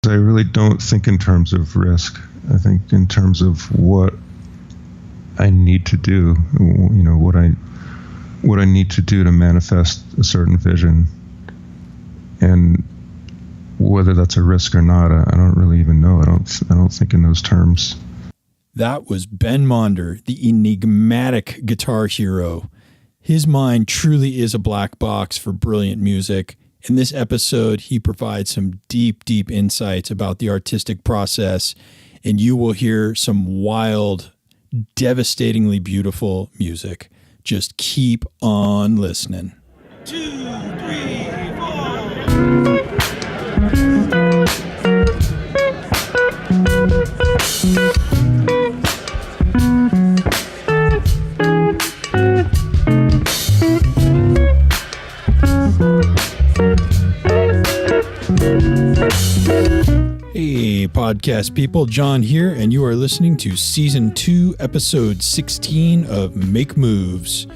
I really don't think in terms of risk. I think in terms of what I need to do, what I need to do to manifest a certain vision, and whether that's a risk or not, I don't really even know. I don't think in those terms. That was Ben Monder, the enigmatic guitar hero. His mind truly is a black box for brilliant music. In this episode, he provides some deep, deep insights about the artistic process, and you will hear some wild, devastatingly beautiful music. Just keep on listening. 2, 3, 4. Hey, podcast people, John here, and you are listening to Season 2, Episode 16 of Make Moves.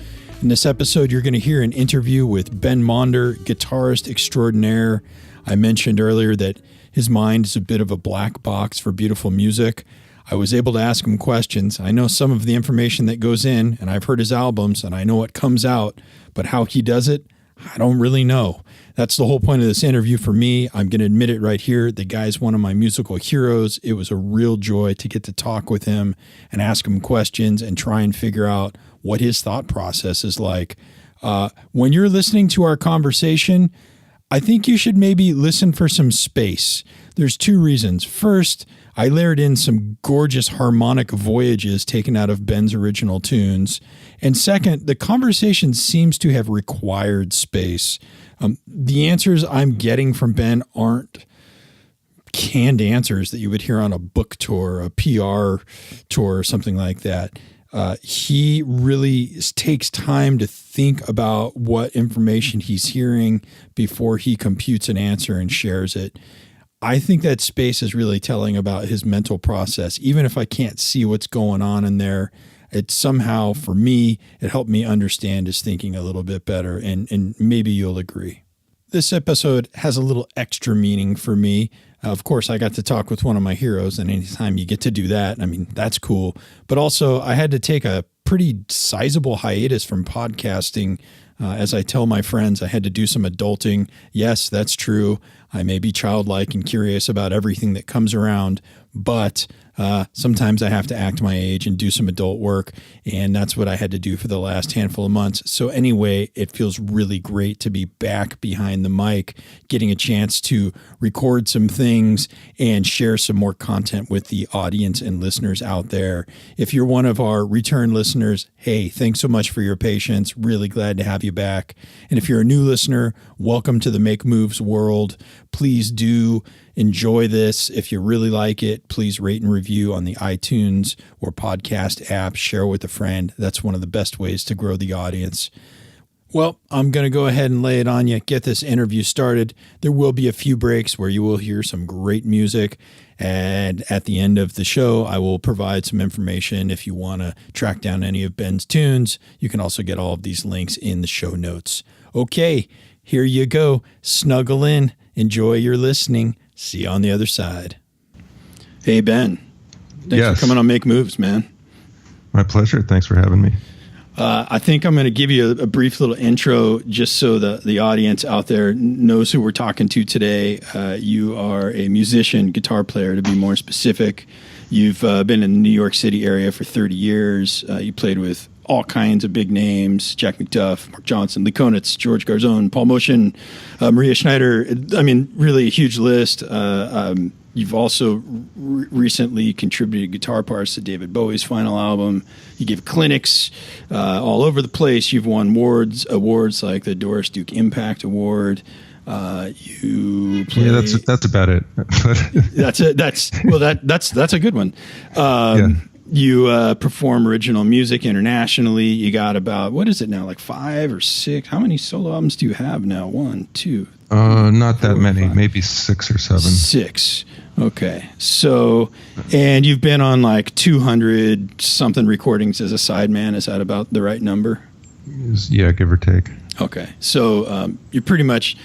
In this episode, you're going to hear an interview with Ben Monder, guitarist extraordinaire. I mentioned earlier that his mind is a bit of a black box for beautiful music. I was able to ask him questions. I know some of the information that goes in, and I've heard his albums, and I know what comes out, but how he does it, I don't really know. That's the whole point of this interview for me. I'm going to admit it right here. The guy's one of my musical heroes. It was a real joy to get to talk with him and ask him questions and try and figure out what his thought process is like. When you're listening to our conversation, I think you should maybe listen for some space. There's 2 reasons. First, I layered in some gorgeous harmonic voyages taken out of Ben's original tunes. And second, the conversation seems to have required space. The answers I'm getting from Ben aren't canned answers that you would hear on a book tour, a PR tour, or something like that. He really takes time to think about what information he's hearing before he computes an answer and shares it. I think that space is really telling about his mental process. Even if I can't see what's going on in there, it somehow, for me, it helped me understand his thinking a little bit better, and maybe you'll agree. This episode has a little extra meaning for me. Of course, I got to talk with one of my heroes, and anytime you get to do that, I mean, that's cool. But also, I had to take a pretty sizable hiatus from podcasting. As I tell my friends, I had to do some adulting. Yes, that's true. I may be childlike and curious about everything that comes around, but sometimes I have to act my age and do some adult work, and that's what I had to do for the last handful of months. So anyway, it feels really great to be back behind the mic, getting a chance to record some things and share some more content with the audience and listeners out there. If you're one of our return listeners, hey, thanks so much for your patience. Really glad to have you back. And if you're a new listener, welcome to the Make Moves world. Please do enjoy this. If you really like it, please rate and review on the iTunes or podcast app. Share with a friend. That's one of the best ways to grow the audience. Well, I'm going to go ahead and lay it on you, get this interview started. There will be a few breaks where you will hear some great music. And at the end of the show, I will provide some information. If you want to track down any of Ben's tunes, you can also get all of these links in the show notes. Okay, here you go. Snuggle in. Enjoy your listening. See you on the other side. Hey, Ben. Thanks for coming on Make Moves, man. My pleasure. Thanks for having me. I think I'm going to give you a brief little intro just so the audience out there knows who we're talking to today. You are a musician, guitar player to be more specific. You've been in the New York City area for 30 years. You played with all kinds of big names: Jack McDuff, Mark Johnson, Lee Konitz, George Garzone, Paul Motian, Maria Schneider. I mean, really a huge list. You've also recently contributed guitar parts to David Bowie's final album. You give clinics all over the place. You've won awards like the Doris Duke Impact Award. You play, yeah, that's about it. That's it. That's a good one. You perform original music internationally. You got about, what is it now, like 5 or 6? How many solo albums do you have now? 1, 2. Not that many, 5. Maybe 6 or 7. 6. Okay. So, and you've been on like 200 something recordings as a sideman. Is that about the right number? Yeah, give or take. Okay. So, you're pretty much,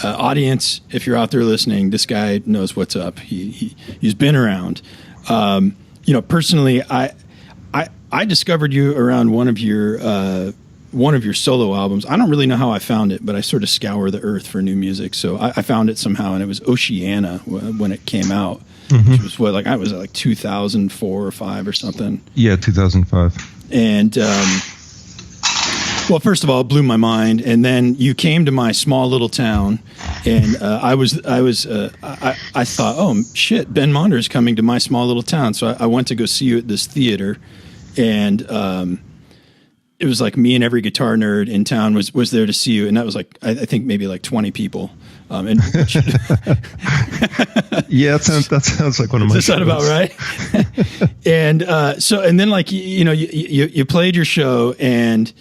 Audience, if you're out there listening, this guy knows what's up. He's been around. Personally, I discovered you around one of your solo albums. I don't really know how I found it, but I sort of scour the earth for new music. So I found it somehow, and it was Oceana when it came out, which was I was like 2004 or 5 or something. Yeah, 2005. And well, first of all, it blew my mind. And then you came to my small little town, and I thought, oh shit, Ben Monder is coming to my small little town. So I went to go see you at this theater, and it was like me and every guitar nerd in town was there to see you, and that was like I think maybe like 20 people. Yeah, that sounds like one of my. Does that sound about right? And and then you played your show, and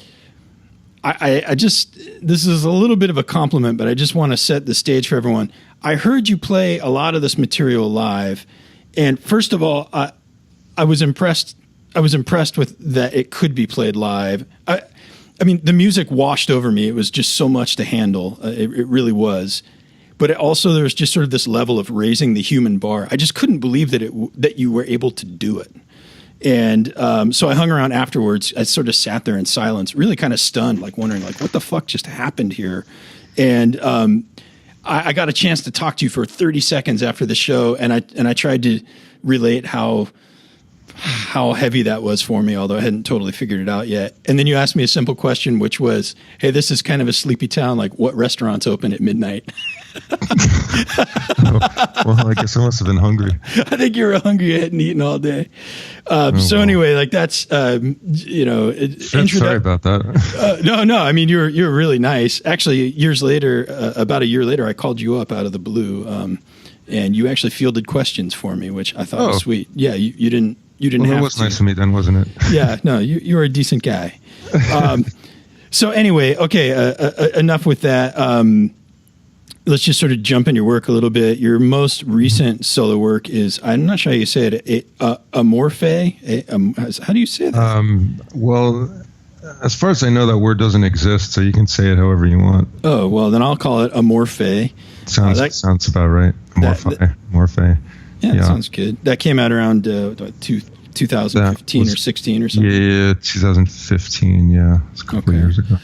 I just, this is a little bit of a compliment, but I just want to set the stage for everyone. I heard you play a lot of this material live, and first of all, I was impressed with that it could be played live. I mean, the music washed over me. It was just so much to handle. It really was. But also there was just sort of this level of raising the human bar. I just couldn't believe that you were able to do it. And so I hung around afterwards. I sort of sat there in silence, really kind of stunned, like wondering, like, what the fuck just happened here? And I got a chance to talk to you for 30 seconds after the show, and I tried to relate how heavy that was for me, although I hadn't totally figured it out yet. And then you asked me a simple question, which was, hey, this is kind of a sleepy town. Like, what restaurants open at midnight? Well, I guess I must have been hungry. I think you were hungry. You hadn't eaten all day. Anyway, like that's, Sorry about that. No. I mean, you're really nice. Actually, years later, about a year later, I called you up out of the blue, and you actually fielded questions for me, which I thought was sweet. Yeah, you didn't have that was nice of me then, wasn't it? Yeah, no, you were a decent guy. So anyway, okay, enough with that. Let's just sort of jump in your work a little bit. Your most recent solo work is, I'm not sure how you say it, Amorphae. How do you say that? Well, as far as I know, that word doesn't exist, so you can say it however you want. Oh, well, then I'll call it Amorphae. Sounds about right. Amorphae. Yeah, that sounds good. That came out around 2015 or 16 or something. Yeah, 2015. Yeah, it's a couple of years ago.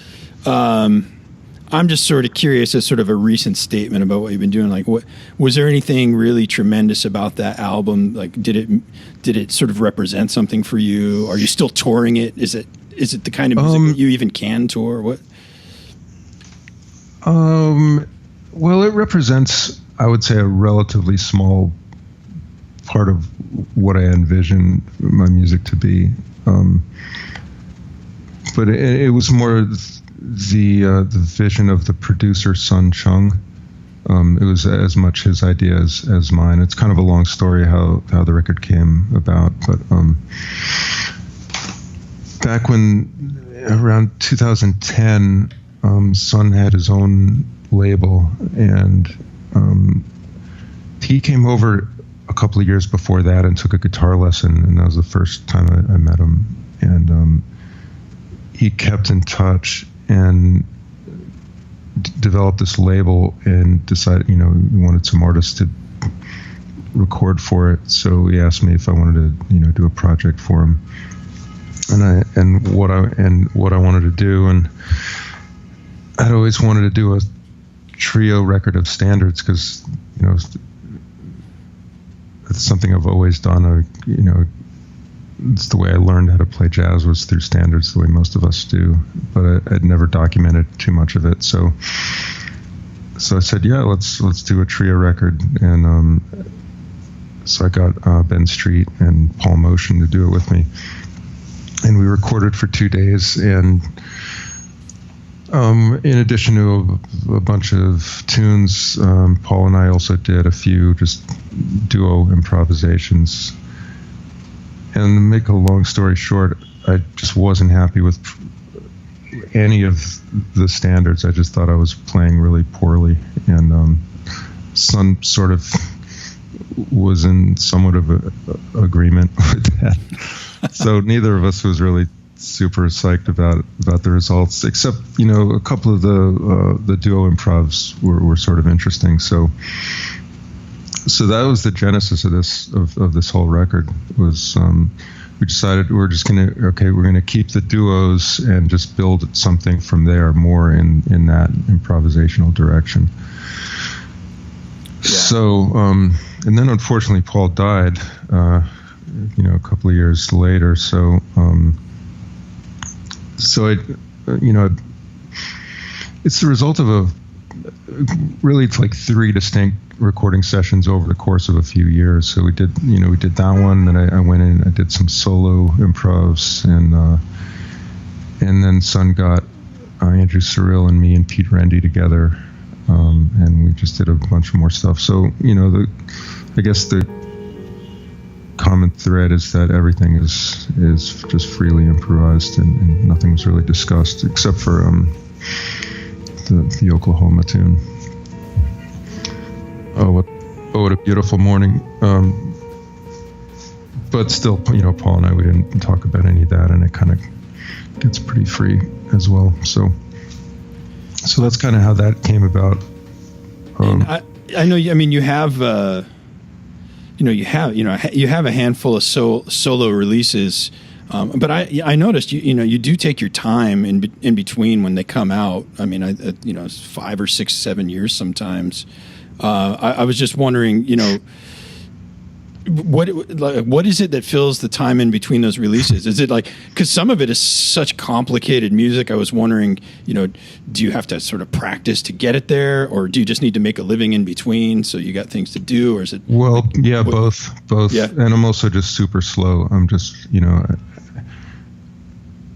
I'm just sort of curious, as sort of a recent statement about what you've been doing. Like, what was there anything really tremendous about that album? Like, did it sort of represent something for you? Are you still touring it? Is it the kind of music that you even can tour? What? Well, it represents, I would say, a relatively small part of what I envision my music to be. But it was more the vision of the producer Sun Chung. It was as much his idea as mine. It's kind of a long story how the record came about, but back when around 2010, Sun had his own label, and he came over a couple of years before that and took a guitar lesson, and that was the first time I met him. And he kept in touch and developed this label and decided, he wanted some artists to record for it. So he asked me if I wanted to, do a project for him, and what I wanted to do. And I'd always wanted to do a trio record of standards because, it's something I've always done. It's the way I learned how to play jazz was through standards, the way most of us do. But I'd never documented too much of it. So I said, yeah, let's do a trio record. And so I got Ben Street and Paul Motian to do it with me. And we recorded for 2 days. And in addition to a bunch of tunes, Paul and I also did a few just duo improvisations. And to make a long story short, I just wasn't happy with any of the standards. I just thought I was playing really poorly. And Sun sort of was in somewhat of a agreement with that. So neither of us was really super psyched about the results, except a couple of the duo improvs were sort of interesting. So that was the genesis of this whole record. Was we decided we're gonna keep the duos and just build something from there, more in that improvisational direction. Yeah. So and then unfortunately Paul died a couple of years later. So it's the result of it's like 3 distinct recording sessions over the course of a few years. So we did that one, then I went in and I did some solo improvs, and then Sun got Andrew Cyril and me and Pete Rendy together, and we just did a bunch of more stuff. So I guess the common thread is that everything is just freely improvised, and nothing was really discussed except for the Oklahoma tune. Oh, what a beautiful morning. But still, Paul and I, we didn't talk about any of that, and it kind of gets pretty free as well. So that's kind of how that came about. I know. I mean, you have you have a handful of solo releases, but I noticed you do take your time in between when they come out. I mean, it's 5 or 6, 7 years sometimes. I was just wondering, what is it that fills the time in between those releases? Is it because some of it is such complicated music? I was wondering, do you have to sort of practice to get it there, or do you just need to make a living in between so you got things to do, or is it? Well, both. Yeah. And I'm also just super slow. I'm just,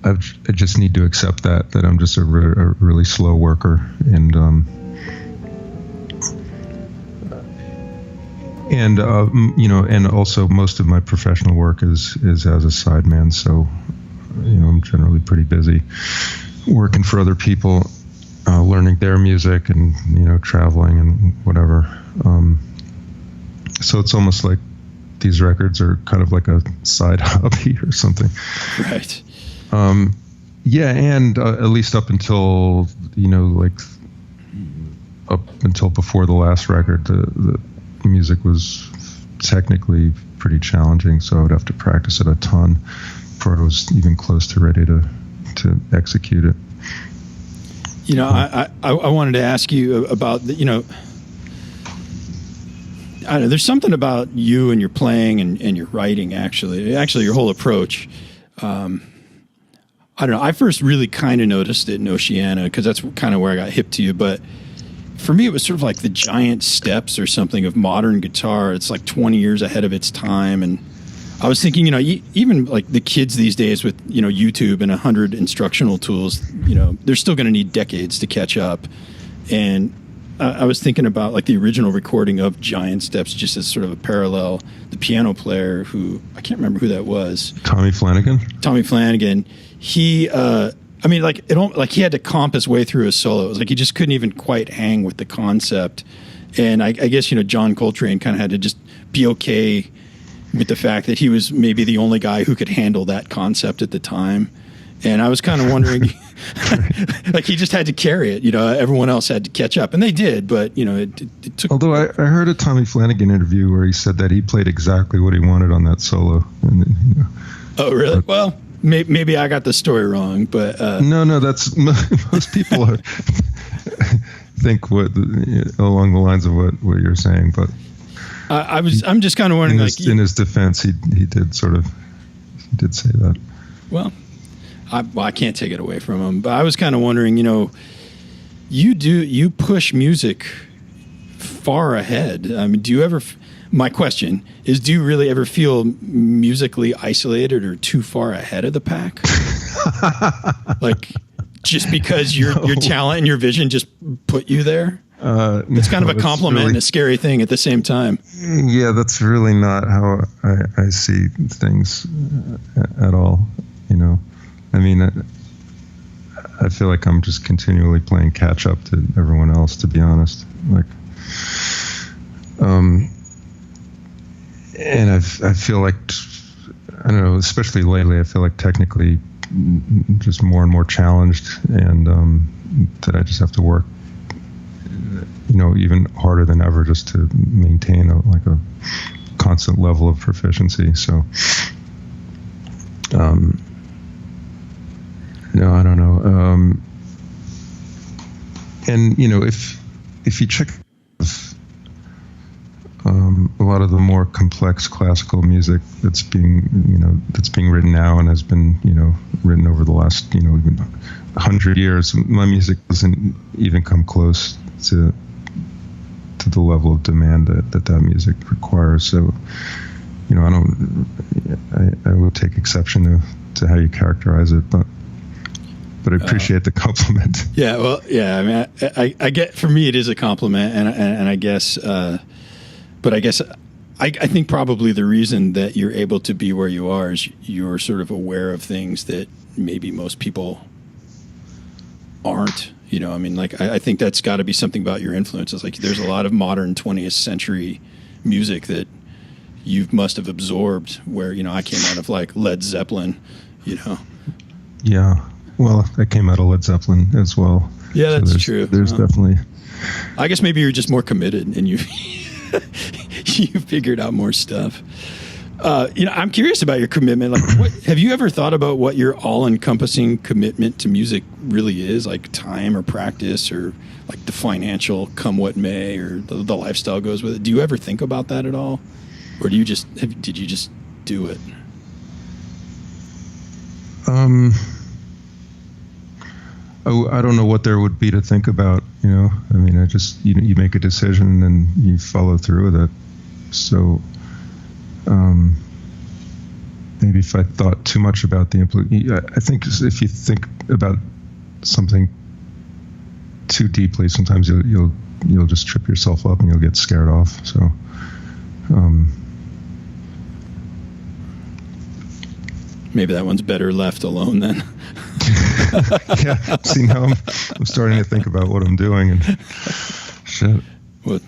I just need to accept that I'm just a really slow worker, and and also most of my professional work is as a sideman. So, I'm generally pretty busy working for other people, learning their music, and traveling and whatever. So it's almost like these records are kind of like a side hobby or something. Right. Yeah, and at least up until up until before the last record, the music was technically pretty challenging, so I would have to practice it a ton before I was even close to ready to execute it. I wanted to ask you about I don't know, there's something about you and your playing and your writing, actually your whole approach. I don't know, I first really kind of noticed it in Oceana, because that's kind of where I got hip to you, but for me, it was sort of like the giant steps or something of modern guitar. It's like 20 years ahead of its time. And I was thinking, even like the kids these days with, YouTube and 100 instructional tools, they're still going to need decades to catch up. And I was thinking about like the original recording of Giant Steps, just as sort of a parallel. The piano player, who I can't remember who that was. Tommy Flanagan. He, he had to comp his way through his solo. It was like he just couldn't even quite hang with the concept. And I guess, John Coltrane kind of had to just be okay with the fact that he was maybe the only guy who could handle that concept at the time. And I was kind of wondering, like he just had to carry it. Everyone else had to catch up, and they did. But it took. Although I heard a Tommy Flanagan interview where he said that he played exactly what he wanted on that solo. And, oh, really? Well, maybe I got the story wrong, but no, that's most people think along the lines of what you're saying. But I'm just kind of wondering, in his defense, he did say that. Well, I can't take it away from him, but I was kind of wondering, you push music far ahead. I mean, my question is, do you really ever feel musically isolated or too far ahead of the pack? Like, just because your talent and your vision just put you there? It's kind of a compliment and a scary thing at the same time. Yeah, that's really not how I see things at all, I mean, I feel like I'm just continually playing catch up to everyone else, to be honest. Like, and I feel like, I don't know, especially lately, I feel like technically just more and more challenged, and that I just have to work, even harder than ever just to maintain a constant level of proficiency. So, no, I don't know. And if you check a lot of the more complex classical music that's being written now and has been written over the last even 100 years, my music doesn't even come close to the level of demand that music requires. So I would take exception to how you characterize it, but I appreciate the compliment. Yeah, well, yeah. I mean, I get, for me it is a compliment, and I guess. But I guess I think probably the reason that you're able to be where you are is you're sort of aware of things that maybe most people aren't. I mean, I think that's got to be something about your influences. Like, there's a lot of modern 20th century music that you must have absorbed, where, I came out of Led Zeppelin, Yeah. Well, I came out of Led Zeppelin as well. Yeah, that's true. There's definitely. I guess maybe you're just more committed and you figured out more stuff. I'm curious about your commitment. Have you ever thought about what your all-encompassing commitment to music really is? Like time or practice, or like the financial come what may, or the lifestyle goes with it. Do you ever think about that at all? Or did you just do it? I don't know what there would be to think about, I mean, you make a decision and you follow through with it. So, maybe if I thought too much about I think if you think about something too deeply, sometimes you'll just trip yourself up and you'll get scared off. So, maybe that one's better left alone then. Yeah, see, now I'm starting to think about what I'm doing and shit. Well,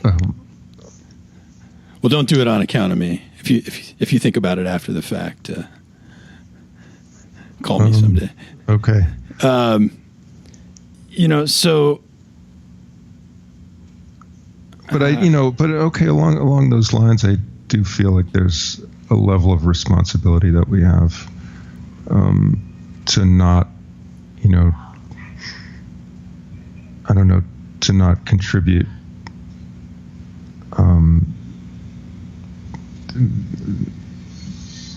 don't do it on account of me. If you think about it after the fact, call me someday. Okay. So. But okay, along those lines, I do feel like there's a level of responsibility that we have to not, to not contribute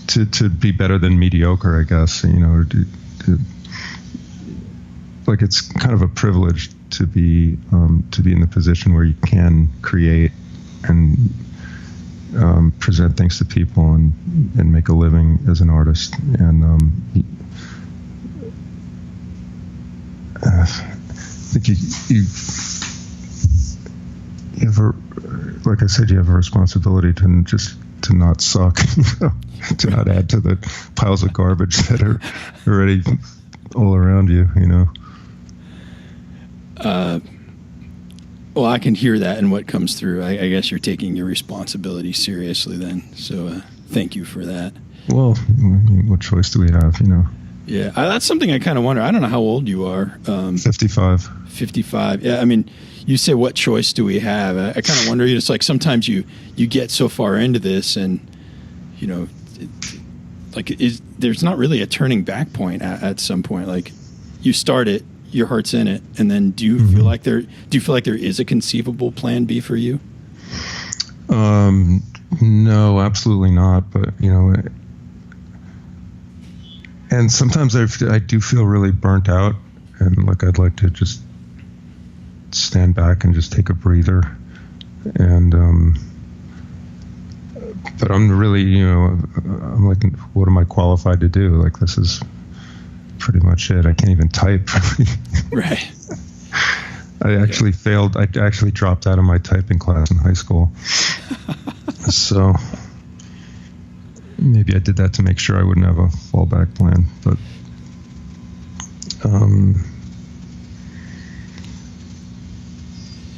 to be better than mediocre, I guess, or like it's kind of a privilege to be in the position where you can create and present things to people and make a living as an artist. And I think you have like I said, you have a responsibility to not suck, to not add to the piles of garbage that are already all around you, Well, I can hear that in what comes through. I guess you're taking your responsibility seriously then. So thank you for that. Well, what choice do we have, Yeah, that's something I kind of wonder. I don't know how old you are. 55. 55. Yeah, I mean, you say what choice do we have? I kind of wonder, it's like sometimes you get so far into this and, there's not really a turning back point at some point. Like, you start it, your heart's in it, and then do you feel like there is a conceivable plan B for you? No, absolutely not. But and sometimes I do feel really burnt out, and like I'd like to just stand back and just take a breather, and but I'm really I'm like, what am I qualified to do? Like, this is pretty much it. I can't even type. Right. I actually failed. I actually dropped out of my typing class in high school. So maybe I did that to make sure I wouldn't have a fallback plan. But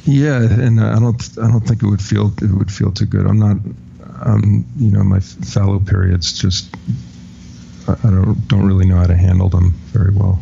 yeah, and I don't think it would feel too good. I'm not. My fallow period's just I don't really know how to handle them very well.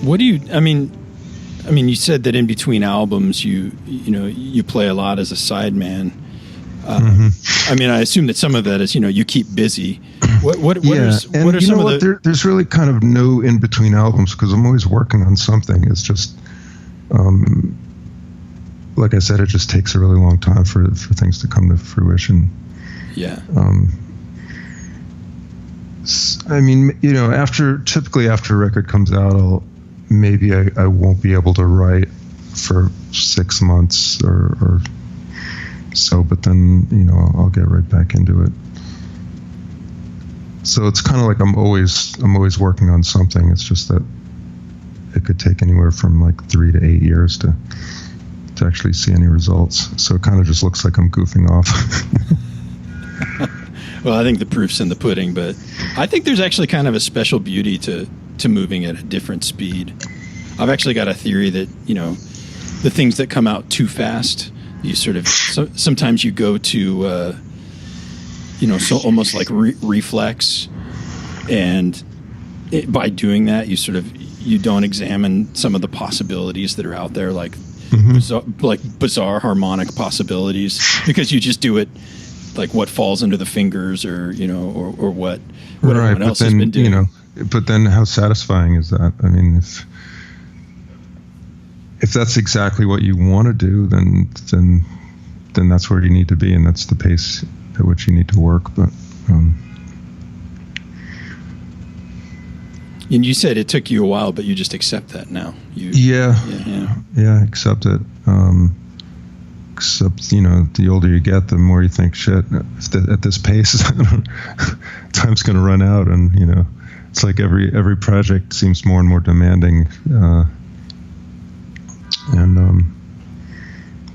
What do you? I mean, you said that in between albums, you play a lot as a sideman. I mean, I assume that some of that is you keep busy. What are some of the? There's really kind of no in between albums because I'm always working on something. It's just, like I said, it just takes a really long time for things to come to fruition. Yeah. I mean, typically after a record comes out, I won't be able to write for 6 months or so, but then, I'll get right back into it. So it's kind of like I'm always working on something. It's just that it could take anywhere from like 3 to 8 years to actually see any results. So it kind of just looks like I'm goofing off. Well, I think the proof's in the pudding, but I think there's actually kind of a special beauty to moving at a different speed. I've actually got a theory that, the things that come out too fast, you sort of, sometimes you go to, so almost like reflex. And by doing that, you don't examine some of the possibilities that are out there, like bizarre harmonic possibilities, because you just do it like what falls under the fingers or what everyone else has been doing. But then how satisfying is that? I mean, if that's exactly what you want to do, then that's where you need to be, and that's the pace at which you need to work. But and you said it took you a while, but you just accept that now. Yeah, accept it. Except, the older you get, the more you think, shit, at this pace, time's going to run out, and it's like every project seems more and more demanding,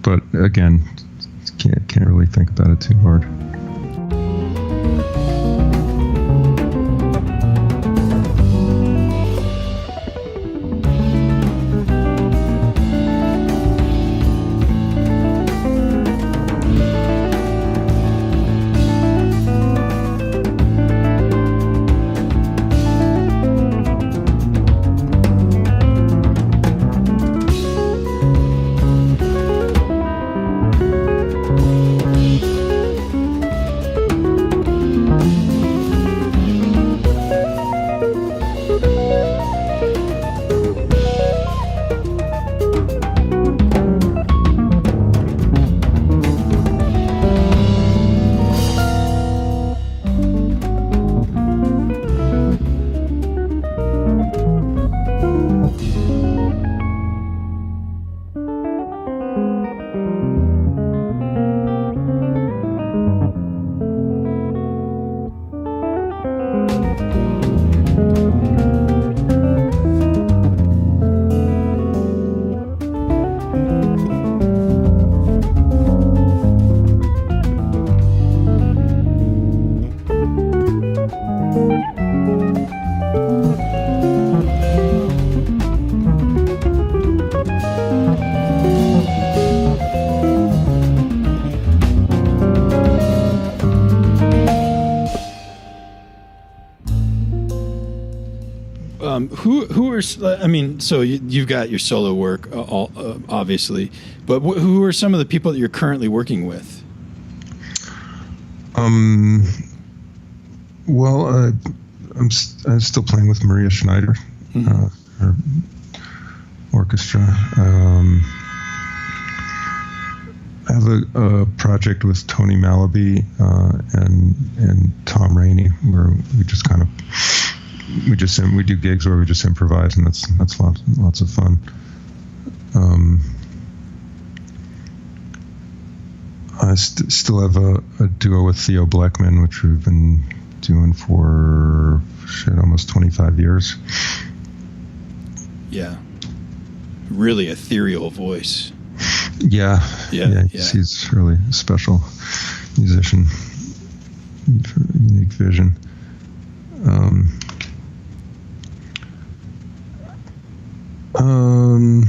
but again, can't really think about it too hard. Who are, I mean, so you've got your solo work, obviously, but who are some of the people that you're currently working with? Well, I'm still playing with Maria Schneider, her orchestra. I have a project with Tony Malaby and Tom Rainey where we just kind of we do gigs where we just improvise, and that's lots of fun. I still have a duo with Theo Bleckman, which we've been doing for almost 25 years. Yeah, really ethereal voice. Yeah. He's really a special musician, unique vision. I'm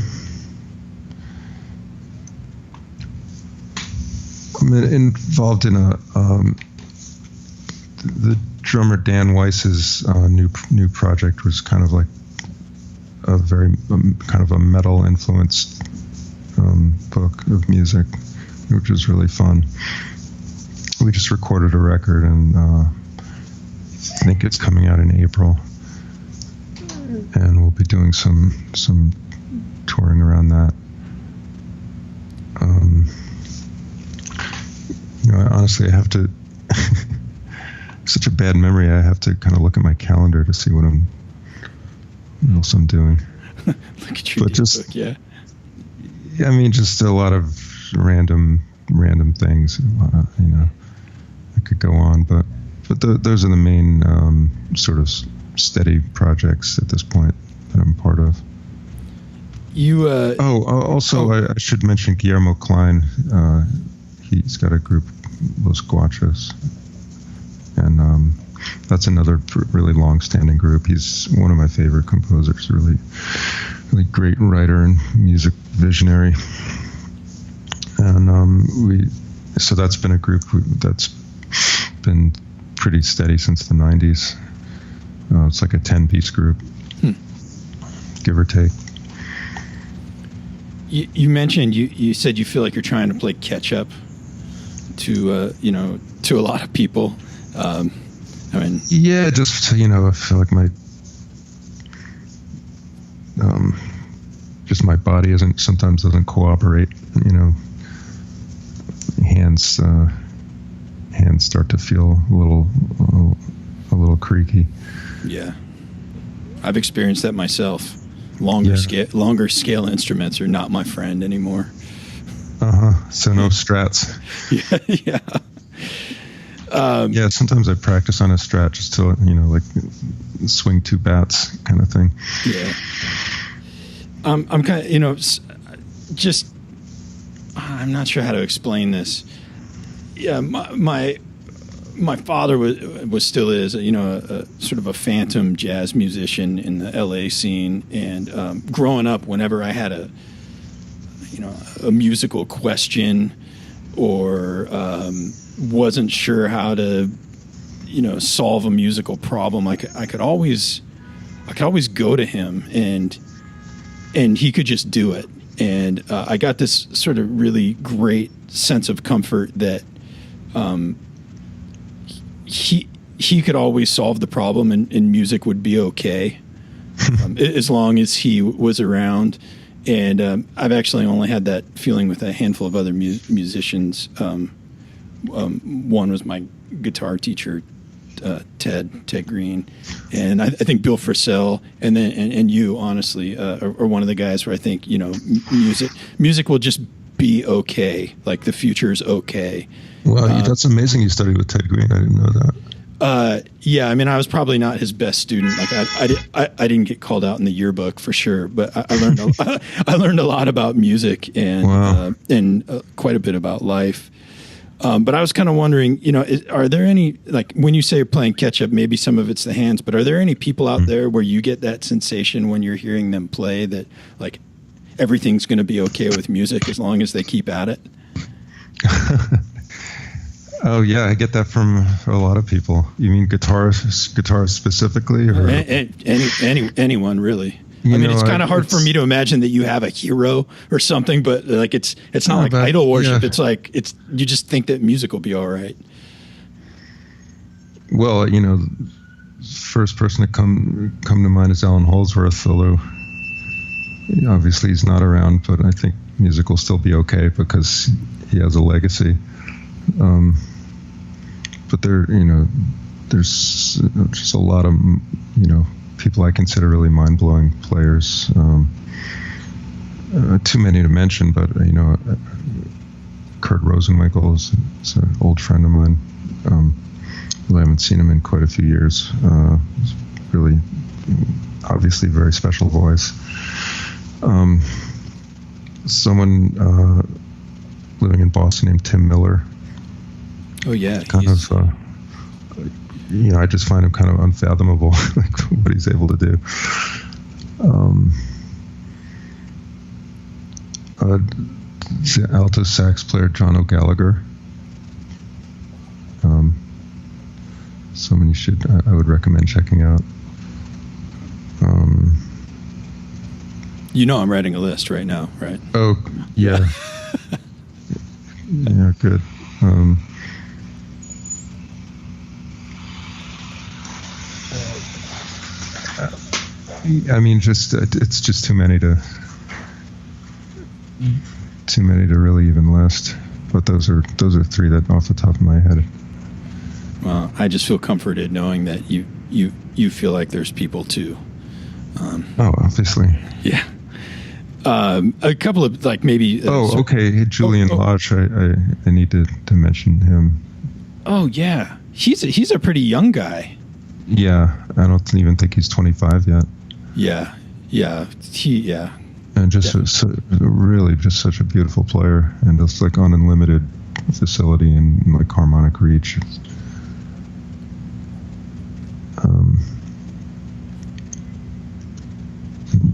involved in the drummer Dan Weiss's new project was kind of like a very kind of a metal influenced book of music, which is really fun. We just recorded a record, and I think it's coming out in April, and we'll be doing some touring around that. Honestly, I have to such a bad memory. I have to kind of look at my calendar to see what else I'm doing. Look at your book, yeah. Yeah, I mean, just a lot of random things. I could go on, but those are the main sort of steady projects at this point that I'm part of. I should mention Guillermo Klein. He's got a group, Los Guachos, and that's another really long-standing group. He's one of my favorite composers. Really great writer and music visionary. And so that's been a group that's been pretty steady since the 90s. It's like a 10-piece group, give or take. You mentioned you said you feel like you're trying to play catch up to a lot of people. Yeah, just I feel like my body sometimes doesn't cooperate. Hands start to feel a little creaky. Yeah, I've experienced that myself. Longer scale instruments are not my friend anymore. So no strats. Yeah. Sometimes I practice on a Strat just to like swing two bats kind of thing. Yeah. I'm kind of just I'm not sure how to explain this. Yeah, my father was still is a sort of a phantom jazz musician in the LA scene, and growing up, whenever I had a musical question or wasn't sure how to solve a musical problem, I could always go to him, and he could just do it, and I got this sort of really great sense of comfort that he could always solve the problem, and music would be okay as long as he was around. And I've actually only had that feeling with a handful of other musicians. One was my guitar teacher, Ted Green, and I think Bill Frisell, and then and you honestly are one of the guys where I think music will just be okay. Like the future's okay. Wow, that's amazing. You studied with Ted Green. I didn't know that. Yeah, I mean, I was probably not his best student. Like I didn't get called out in the yearbook for sure, but I learned I learned a lot about music and quite a bit about life. But I was kind of wondering, are there any, like when you say you're playing catch up, maybe some of it's the hands, but are there any people out there where you get that sensation when you're hearing them play that like everything's going to be okay with music as long as they keep at it? Oh yeah, I get that from a lot of people. You mean guitarists specifically, or anyone really? It's kind of hard for me to imagine that you have a hero or something, but like it's not like idol worship. Yeah. It's like you just think that music will be all right. Well, first person to come to mind is Alan Holdsworth, although obviously he's not around, but I think music will still be okay because he has a legacy. But there's just a lot of, people I consider really mind-blowing players. Too many to mention, but Kurt Rosenwinkel is an old friend of mine. I haven't seen him in quite a few years. He's really, obviously, very special voice. Someone living in Boston named Tim Miller. Oh yeah, I just find him kind of unfathomable, like what he's able to do. The alto sax player John O'Gallagher. Someone I would recommend checking out. I'm writing a list right now, right? Oh, yeah. Yeah, good. It's just too many to really even list. But those are three that off the top of my head. Well, I just feel comforted knowing that you feel like there's people too. Obviously. Yeah. A couple of maybe. Okay. Hey, Julian Lodge. I need to mention him. Oh yeah, he's a pretty young guy. Yeah, I don't even think he's 25 yet. Yeah. And just really just such a beautiful player, and just like on unlimited facility and like harmonic reach.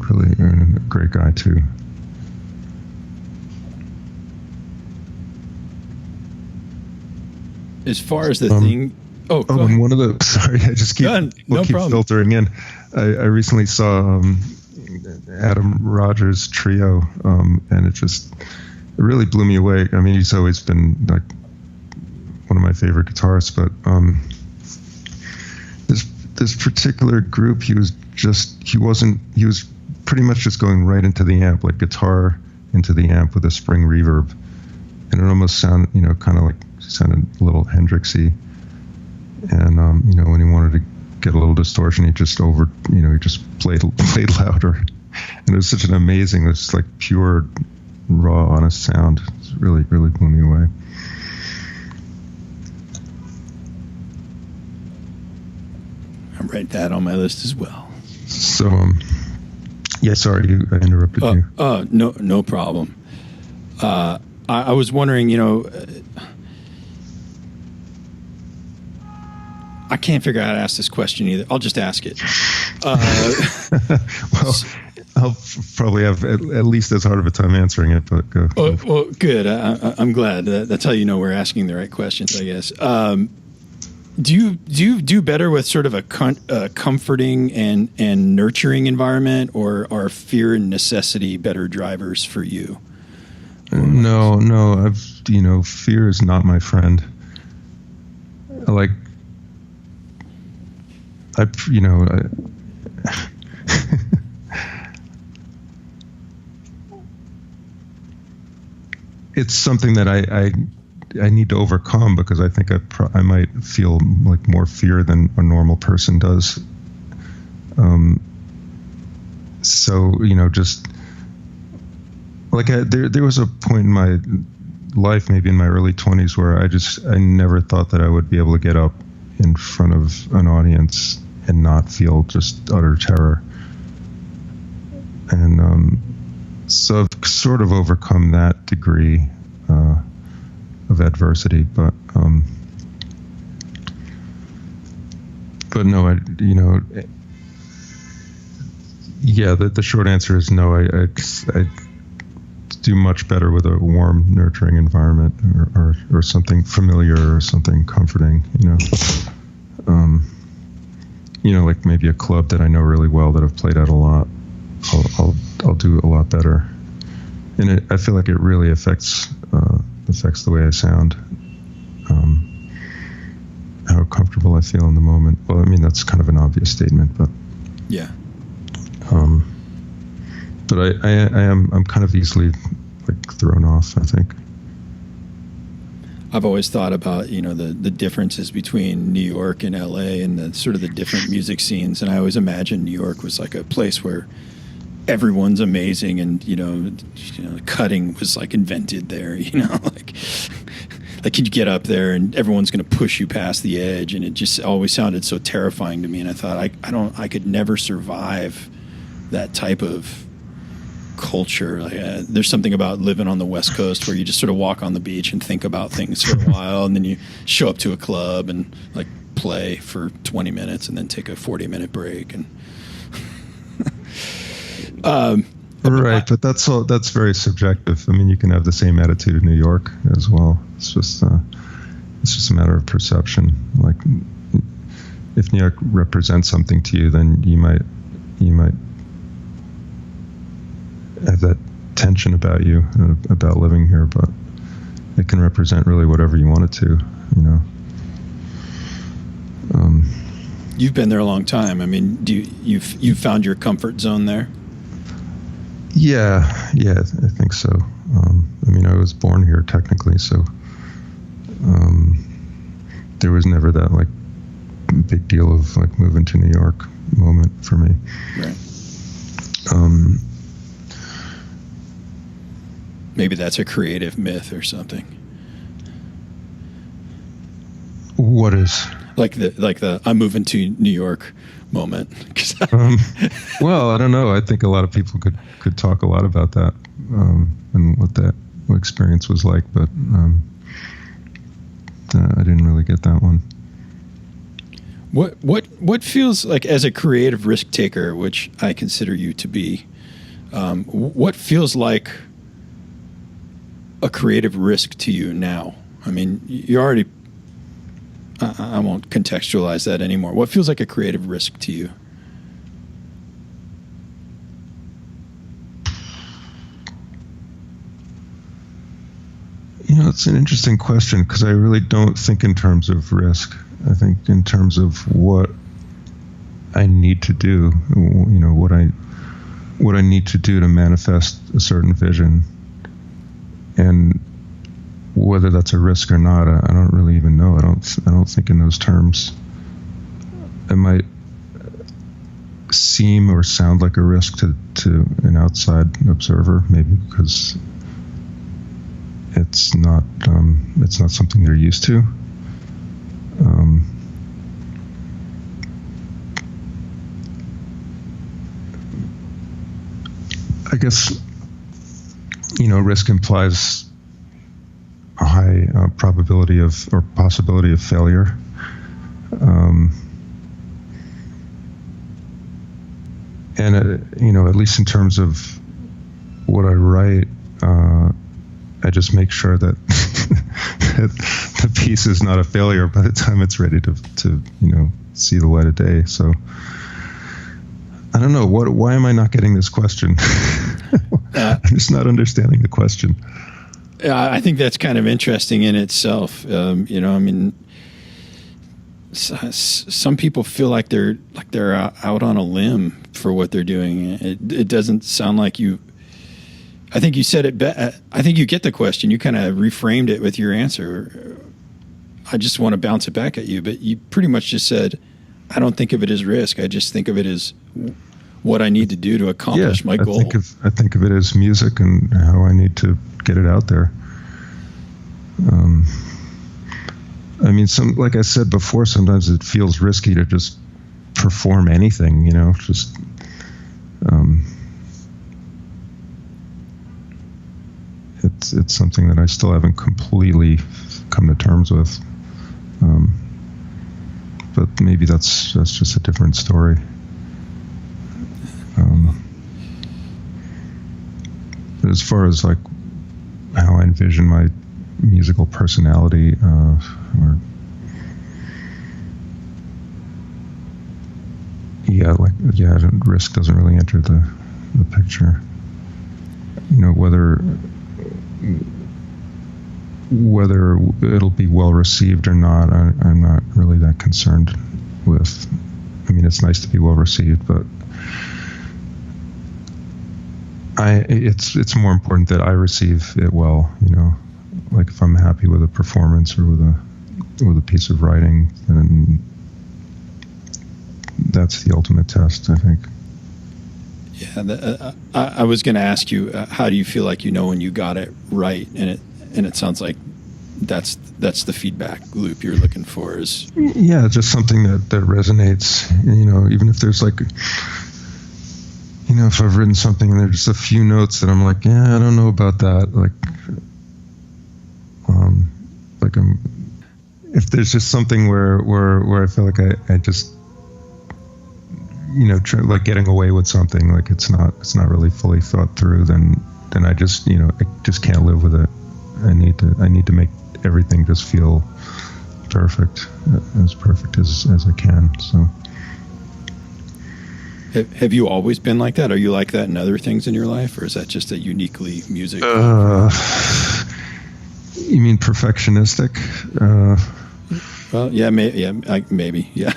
Really a great guy too. As far as the thing. And one of the sorry, I just keep filtering in. I recently saw Adam Rogers' Trio, and it really blew me away. I mean, he's always been like one of my favorite guitarists, but this particular group, he was pretty much just going right into the amp, like guitar into the amp with a spring reverb, and it almost sounded, kind of like sounded a little Hendrixy. And when he wanted to get a little distortion, he just played louder, and it was such an amazing, this like pure, raw, honest sound. It really, really blew me away. I'll write that on my list as well. So, yeah, sorry, I interrupted you. No problem. I was wondering, I can't figure out how to ask this question either. I'll just ask it. Well, I'll probably have at least as hard of a time answering it, but go. Well, good. I'm glad. That's how we're asking the right questions, I guess. Do you do better with sort of a comforting and nurturing environment, or are fear and necessity better drivers for you? No. Fear is not my friend. It's something that I need to overcome, because I think I might feel like more fear than a normal person does. Just like there was a point in my life, maybe in my early 20s, where I never thought that I would be able to get up in front of an audience and not feel just utter terror. And so I've sort of overcome that degree of adversity, but no, the short answer is no. I do much better with a warm, nurturing environment, or something familiar, or something comforting. Like maybe a club that I know really well, that I've played at a lot. I'll do a lot better, and I feel like it really affects the way I sound, how comfortable I feel in the moment. Well, I mean, that's kind of an obvious statement, but yeah. But I'm kind of easily like thrown off, I think. I've always thought about, the differences between New York and LA and the sort of the different music scenes. And I always imagined New York was like a place where everyone's amazing and, cutting was like invented there, like you get up there and everyone's going to push you past the edge. And it just always sounded so terrifying to me. And I thought I could never survive that type of culture. There's something about living on the West Coast where you just sort of walk on the beach and think about things for a while, and then you show up to a club and like play for 20 minutes and then take a 40-minute break. And right, but that's very subjective. I mean, you can have the same attitude in New York as well. It's just a matter of perception. Like, if New York represents something to you, then you might have that tension about you, about living here, but it can represent really whatever you want it to, You've been there a long time. I mean, you've found your comfort zone there? Yeah, I think so. I mean, I was born here technically, so there was never that like big deal of like moving to New York moment for me. Right. Maybe that's a creative myth or something. What is? Like the I'm moving to New York moment. Well, I don't know. I think a lot of people could talk a lot about that and what that experience was like, but I didn't really get that one. What feels like, as a creative risk taker, which I consider you to be, what feels like a creative risk to you now? I mean, you already, I won't contextualize that anymore. What feels like a creative risk to you? It's an interesting question, because I really don't think in terms of risk. I think in terms of what I need to do, what I need to do to manifest a certain vision. And whether that's a risk or not, I don't really even know. I don't think in those terms. It might seem or sound like a risk to an outside observer, maybe because it's not something they're used to. I guess, risk implies a high probability of, or possibility of, failure. And, at least in terms of what I write, I just make sure that, that the piece is not a failure by the time it's ready to see the light of day. So I don't know. Why am I not getting this question? I'm just not understanding the question. I think that's kind of interesting in itself. Some people feel like they're out on a limb for what they're doing. It doesn't sound like you. I think you said it. I think you get the question. You kind of reframed it with your answer. I just want to bounce it back at you, but you pretty much just said, "I don't think of it as risk. I just think of it as what I need to do to accomplish my goal." I think of it as music and how I need to get it out there. I mean, like I said before, sometimes it feels risky to just perform anything, just, it's something that I still haven't completely come to terms with. But maybe that's just a different story. But as far as like how I envision my musical personality, risk doesn't really enter the picture. Whether it'll be well received or not, I'm not really that concerned with. I mean, it's nice to be well received, but it's more important that I receive it well, like if I'm happy with a performance or with a piece of writing, then that's the ultimate test, I think. Yeah, I was going to ask you, how do you feel like when you got it right? And it sounds like that's the feedback loop you're looking for. Is just something that resonates. Even if there's like, if I've written something and there's just a few notes that I'm like, I don't know about that. If there's just something where I feel like I just, like getting away with something, like it's not really fully thought through, then I just, I just can't live with it. I need to make everything just feel perfect as I can. So. Have you always been like that? Are you like that in other things in your life, or is that just a uniquely music? You mean perfectionistic? Well, yeah, maybe, yeah.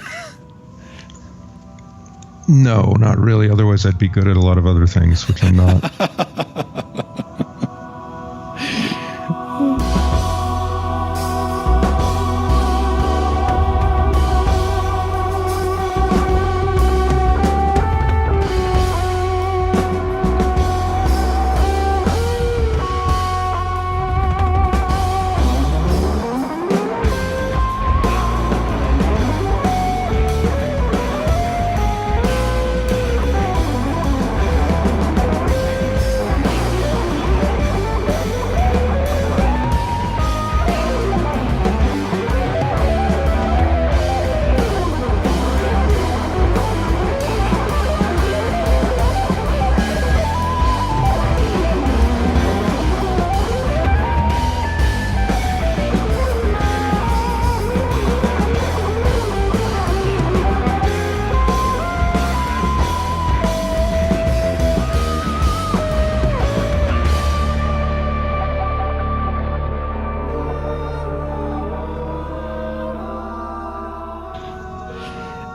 No, not really. Otherwise, I'd be good at a lot of other things, which I'm not.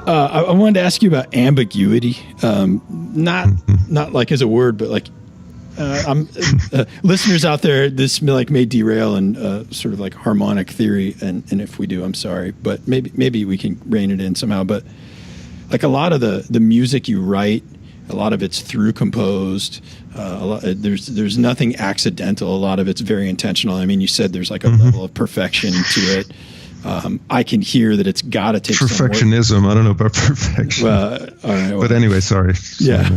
I wanted to ask you about ambiguity, not like as a word, but like listeners out there, this may derail and sort of like harmonic theory, and if we do, I'm sorry, but maybe we can rein it in somehow. But like a lot of the music you write, a lot of it's through composed. There's nothing accidental. A lot of it's very intentional. I mean, you said there's like a level of perfection to it. I can hear that it's got to take perfectionism. I don't know about perfection. All right, but anyway, sorry. Yeah,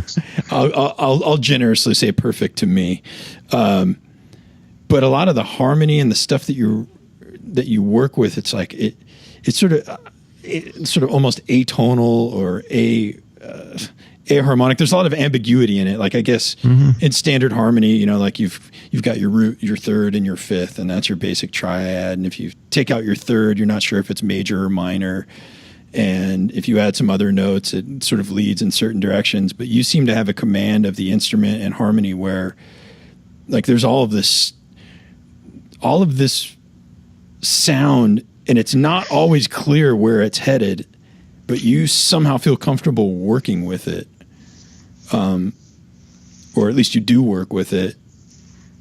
I'll generously say perfect to me. But a lot of the harmony and the stuff that you work with, it's like it's sort of almost atonal or aharmonic. There's a lot of ambiguity in it. Like I guess in standard harmony, like you've got your root, your third, and your fifth, and that's your basic triad. And if you take out your third, you're not sure if it's major or minor. And if you add some other notes, it sort of leads in certain directions. But you seem to have a command of the instrument and harmony where, like, there's all of this sound, and it's not always clear where it's headed, but you somehow feel comfortable working with it. Or at least you do work with it.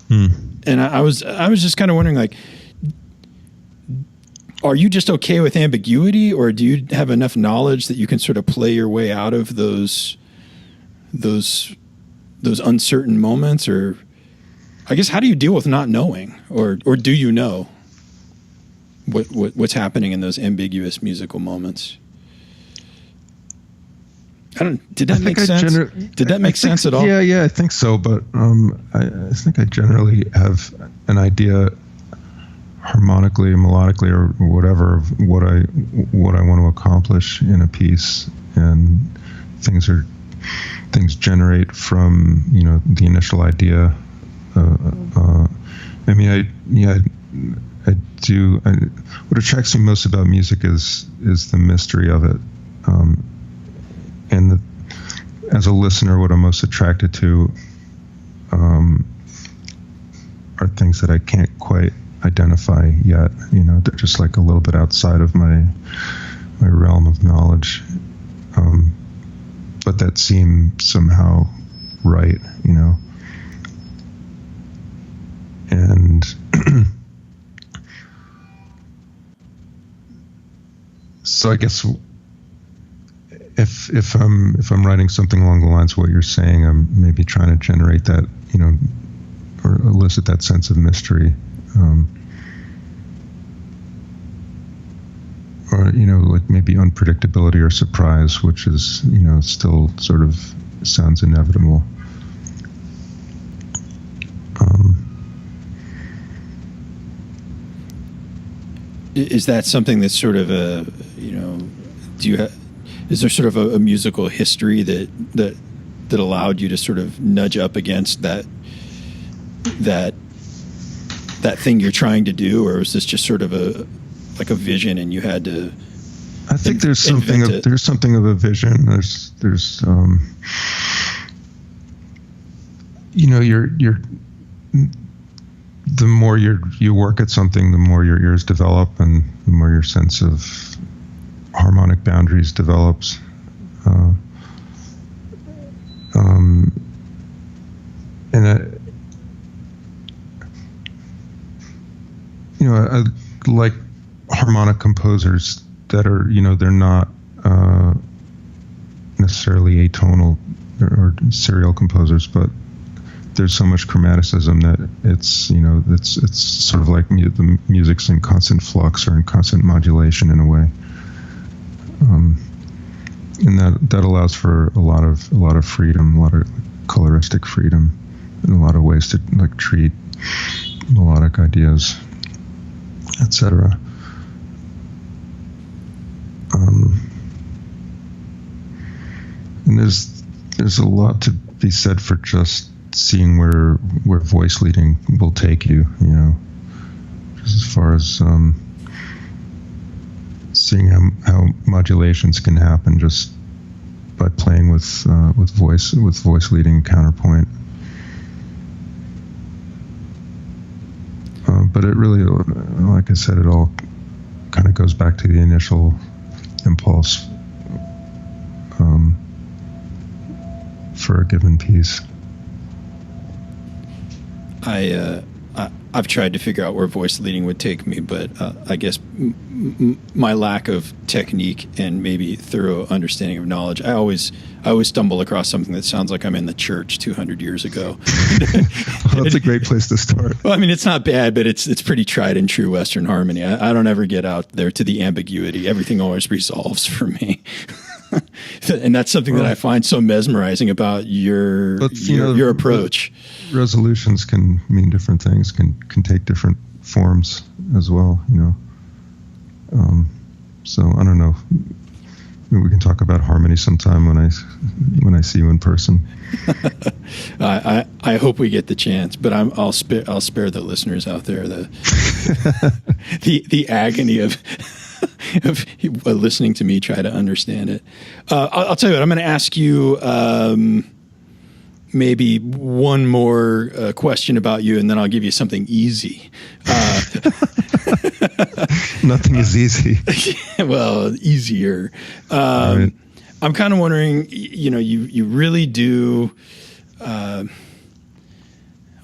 And I was just kind of wondering, like, are you just okay with ambiguity, or do you have enough knowledge that you can sort of play your way out of those uncertain moments? Or I guess, how do you deal with not knowing, or do you know what's happening in those ambiguous musical moments? Did that make sense? Did that make sense at all? Yeah, I think so. But I think I generally have an idea, harmonically, melodically, or whatever, of what I want to accomplish in a piece, and things generate from the initial idea. I do. What attracts me most about music is the mystery of it. And as a listener, what I'm most attracted to are things that I can't quite identify yet. They're just like a little bit outside of my realm of knowledge, but that seem somehow right. So I guess if I'm writing something along the lines of what you're saying, I'm maybe trying to generate that, or elicit that sense of mystery, or like maybe unpredictability or surprise, which is still sort of sounds inevitable. Is that something that's sort of is there sort of a musical history that allowed you to sort of nudge up against that thing you're trying to do, or is this just sort of a vision and you had to? I think there's something of a vision. There's you're the more you work at something, the more your ears develop, and the more your sense of harmonic boundaries develops. I like harmonic composers that are, they're not necessarily atonal or serial composers, but there's so much chromaticism that it's sort of like the music's in constant flux or in constant modulation in a way, and that allows for a lot of freedom, a lot of coloristic freedom, and a lot of ways to like treat melodic ideas, etc. And there's a lot to be said for just seeing where voice leading will take you, just as far as seeing how modulations can happen just by playing with voice leading counterpoint. But it really, like I said, it all kind of goes back to the initial impulse for a given piece. I've tried to figure out where voice leading would take me, but I guess my lack of technique and maybe thorough understanding of knowledge, I always stumble across something that sounds like I'm in the church 200 years ago. Well, that's a great place to start. Well, I mean, it's not bad, but it's pretty tried and true Western harmony. I don't ever get out there to the ambiguity. Everything always resolves for me. And that's something that I find so mesmerizing about your approach. Resolutions can mean different things, can take different forms as well, so I don't know. Maybe we can talk about harmony sometime when I see you in person. I hope we get the chance, but I'll spare the listeners out there the agony of listening to me try to understand it. I'll tell you what, I'm going to ask you maybe one more question about you, and then I'll give you something easy. Nothing is easy. Well, easier. Right. I'm kind of wondering, you really do. Well,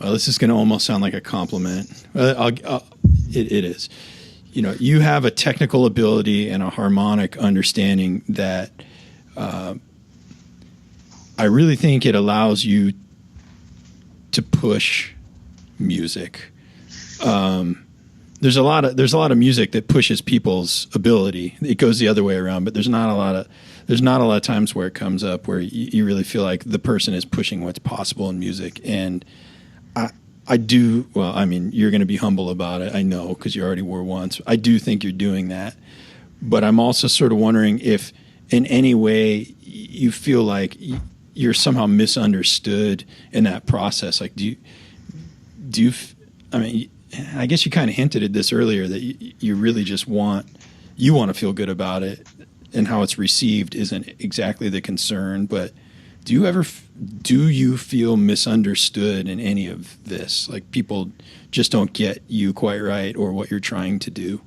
this is going to almost sound like a compliment. It is. You have a technical ability and a harmonic understanding that I really think it allows you to push music. There's a lot of music that pushes people's ability. It goes the other way around, but there's not a lot of times where it comes up where you really feel like the person is pushing what's possible in music. And I do, well, I mean, you're going to be humble about it, I know, because you already were once. I do think you're doing that. But I'm also sort of wondering if in any way you feel like you're somehow misunderstood in that process. Like, do you, I mean, I guess you kind of hinted at this earlier, that you really just want to feel good about it, and how it's received isn't exactly the concern, but do you feel misunderstood in any of this? Like, people just don't get you quite right or what you're trying to do?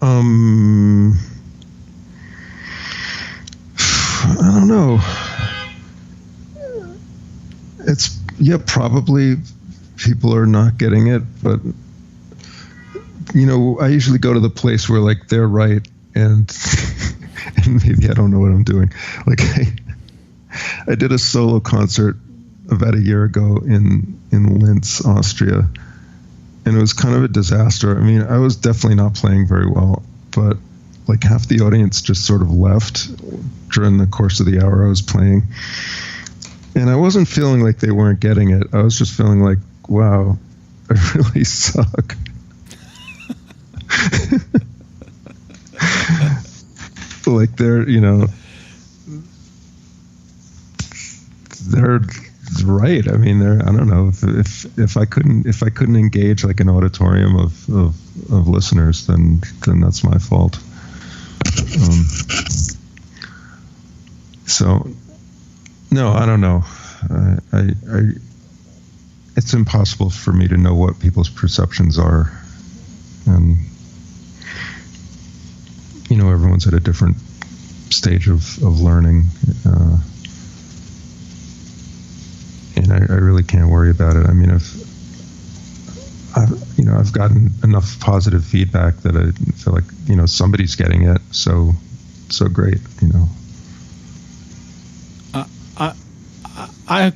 I don't know. Probably people are not getting it, but I usually go to the place where like they're right and and maybe I don't know what I'm doing. Like I did a solo concert about a year ago in Linz, Austria, and it was kind of a disaster. I mean, I was definitely not playing very well, but like half the audience just sort of left during the course of the hour I was playing. And I wasn't feeling like they weren't getting it. I was just feeling like, wow, I really suck. Like they're right. I mean, I don't know if I couldn't engage like an auditorium of listeners, then that's my fault. So no, I don't know. It's impossible for me to know what people's perceptions are, and everyone's at a different stage of learning, and I really can't worry about it. I mean, I've gotten enough positive feedback that I feel like somebody's getting it, so great, I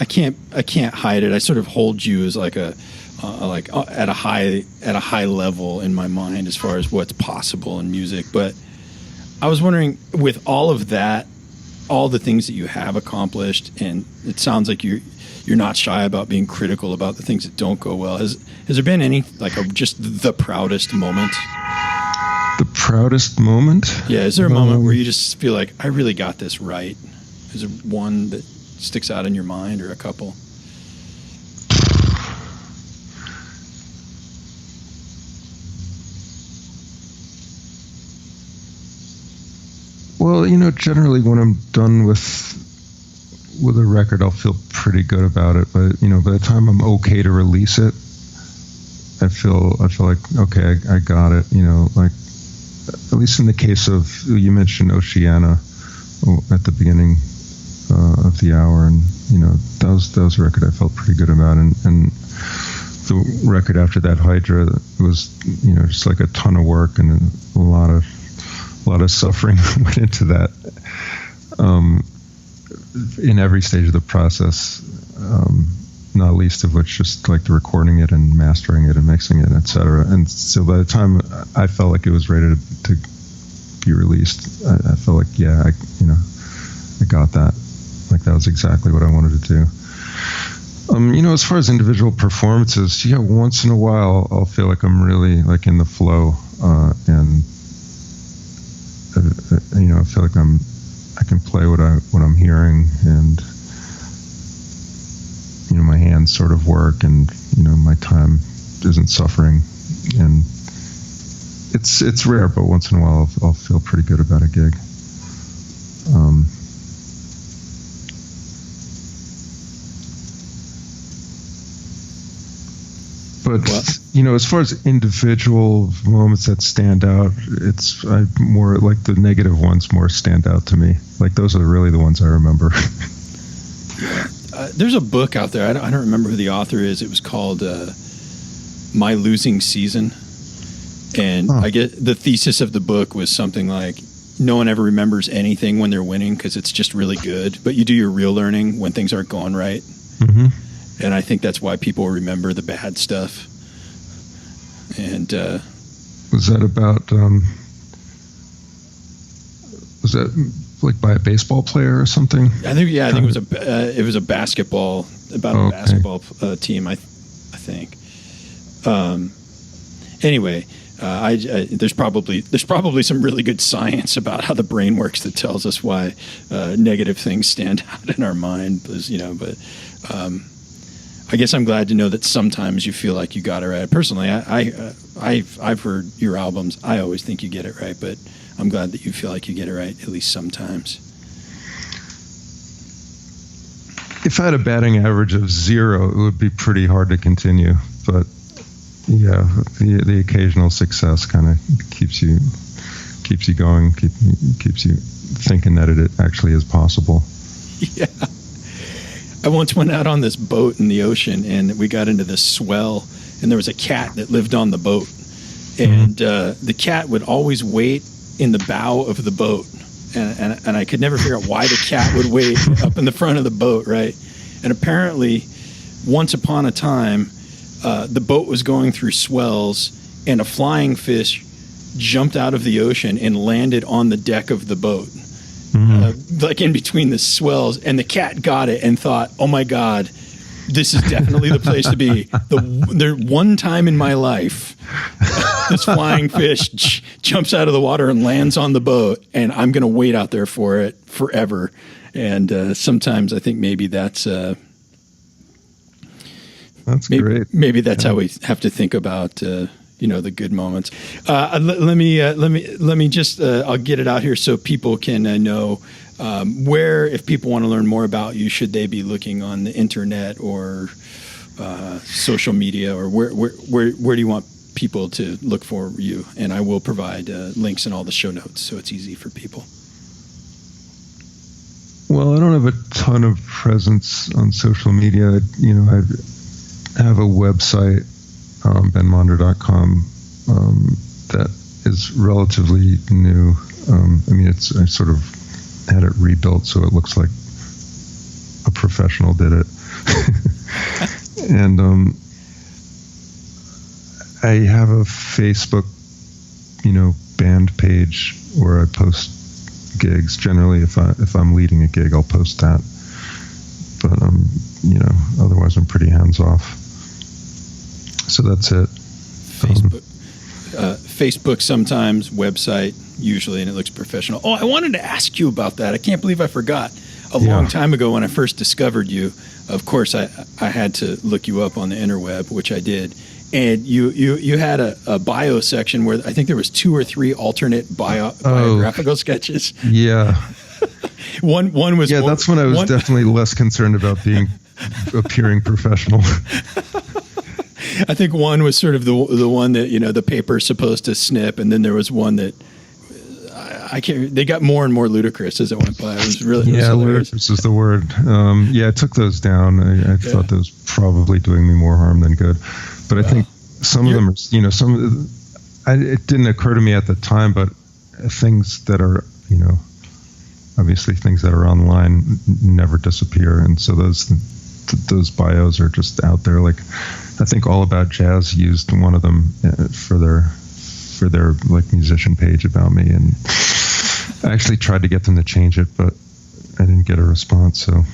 can't hide it. I sort of hold you as like at a high level in my mind as far as what's possible in music. But I was wondering, with all of that, all the things that you have accomplished, and it sounds like you're not shy about being critical about the things that don't go well. Has there been any just the proudest moment? The proudest moment? Yeah. Is there a moment where you just feel like I really got this right? Is there one that sticks out in your mind, or a couple? Well, generally when I'm done with a record, I'll feel pretty good about it. But by the time I'm okay to release it, I feel like okay, I got it. Like at least in the case of, you mentioned Oceana at the beginning of the hour, and that was a record I felt pretty good about, and the record after that, Hydra, it was just like a ton of work and a lot of suffering went into that, in every stage of the process, not least of which just like the recording it and mastering it and mixing it, etc. And so by the time I felt like it was ready to be released, I felt like, yeah, I got that. Like that was exactly what I wanted to do. As far as individual performances, yeah, once in a while I'll feel like I'm really like in the flow, and I feel like I can play what I'm hearing, and my hands sort of work, and my time isn't suffering, and it's rare, but once in a while I'll feel pretty good about a gig. But as far as individual moments that stand out, it's more like the negative ones more stand out to me. Like those are really the ones I remember. There's a book out there. I don't remember who the author is. It was called My Losing Season, and I get the thesis of the book was something like, no one ever remembers anything when they're winning because it's just really good, but you do your real learning when things aren't going right. Mm-hmm. And I think that's why people remember the bad stuff. And was that about? Was that like by a baseball player or something? I think it was a basketball a basketball team. I think. Anyway, there's probably some really good science about how the brain works that tells us why negative things stand out in our mind. But. I guess I'm glad to know that sometimes you feel like you got it right. Personally, I've heard your albums. I always think you get it right, but I'm glad that you feel like you get it right at least sometimes. If I had a batting average of 0, it would be pretty hard to continue. But yeah, the occasional success kind of keeps you going, keeps you thinking that it actually is possible. Yeah. I once went out on this boat in the ocean, and we got into this swell, and there was a cat that lived on the boat. And the cat would always wait in the bow of the boat. And I could never figure out why the cat would wait up in the front of the boat, right? And apparently, once upon a time, the boat was going through swells, and a flying fish jumped out of the ocean and landed on the deck of the boat, like in between the swells. And the cat got it and thought, oh, my God, this is definitely the place to be. There one time in my life, this flying fish jumps out of the water and lands on the boat, and I'm going to wait out there for it forever. And sometimes I think maybe that's great. Maybe that's how we have to think about the good moments. Let me just I'll get it out here so people can know where, if people want to learn more about you, should they be looking on the internet or social media, or where do you want people to look for you? And I will provide links in all the show notes so it's easy for people. Well, I don't have a ton of presence on social media. I have a website, benmonder.com, that is relatively new. I sort of had it rebuilt so it looks like a professional did it. And I have a Facebook, band page where I post gigs. Generally, if I'm leading a gig, I'll post that. But otherwise I'm pretty hands off. So that's it. Facebook sometimes, website usually, and it looks professional. Oh, I wanted to ask you about that. I can't believe I forgot. A long time ago when I first discovered you, of course, I had to look you up on the interweb, which I did. And you had a bio section where I think there was 2 or 3 alternate biographical sketches. Yeah. One was... Yeah, that's when I was definitely less concerned about appearing professional. I think one was sort of the one that, the paper's supposed to snip, and then there was one that I can't. They got more and more ludicrous as it went by. It was really ludicrous is the word. I took those down. I thought those probably doing me more harm than good. But I think some of them are, it didn't occur to me at the time, but things that are, obviously things that are online never disappear, and so those bios are just out there. Like, I think All About Jazz used one of them for their like musician page about me, and I actually tried to get them to change it, but I didn't get a response. So,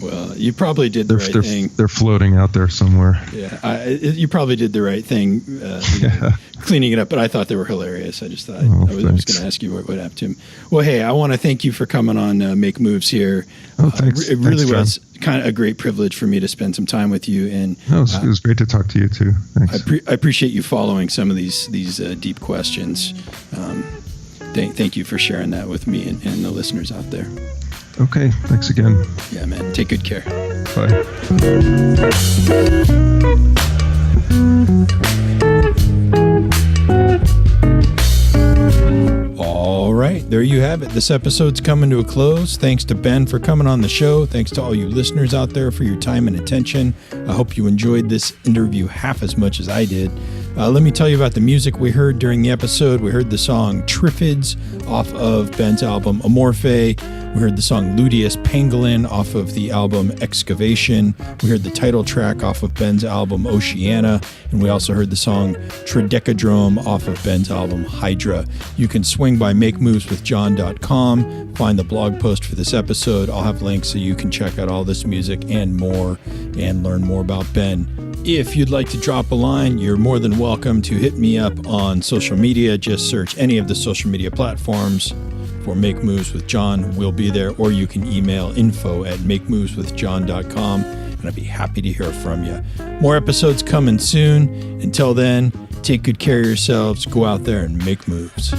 well, you probably did the right thing. They're floating out there somewhere. Yeah, you probably did the right thing, cleaning it up. But I thought they were hilarious. I just thought I was going to ask you what happened to him. Well, hey, I want to thank you for coming on Make Moves here. Oh, thanks. It really was kind of a great privilege for me to spend some time with you. And it was great to talk to you too. Thanks. I appreciate you following some of these deep questions. Thank you for sharing that with me and the listeners out there. Okay, thanks again. Yeah, man. Take good care. Bye. All right, there you have it. This episode's coming to a close. Thanks to Ben for coming on the show. Thanks to all you listeners out there for your time and attention. I hope you enjoyed this interview half as much as I did. Let me tell you about the music we heard during the episode. We heard the song Triffids off of Ben's album Amorphae. We heard the song Luteous Pangolin off of the album Excavation. We heard the title track off of Ben's album Oceana. And we also heard the song Tredecadrome off of Ben's album Hydra. You can swing by makemoveswithjohn.com, find the blog post for this episode. I'll have links so you can check out all this music and more and learn more about Ben. If you'd like to drop a line, you're more than welcome to hit me up on social media. Just search any of the social media platforms for Make Moves with John. We'll be there, or you can email info@makemoveswithjohn.com, and I'd be happy to hear from you. More episodes coming soon. Until then, take good care of yourselves. Go out there and make moves.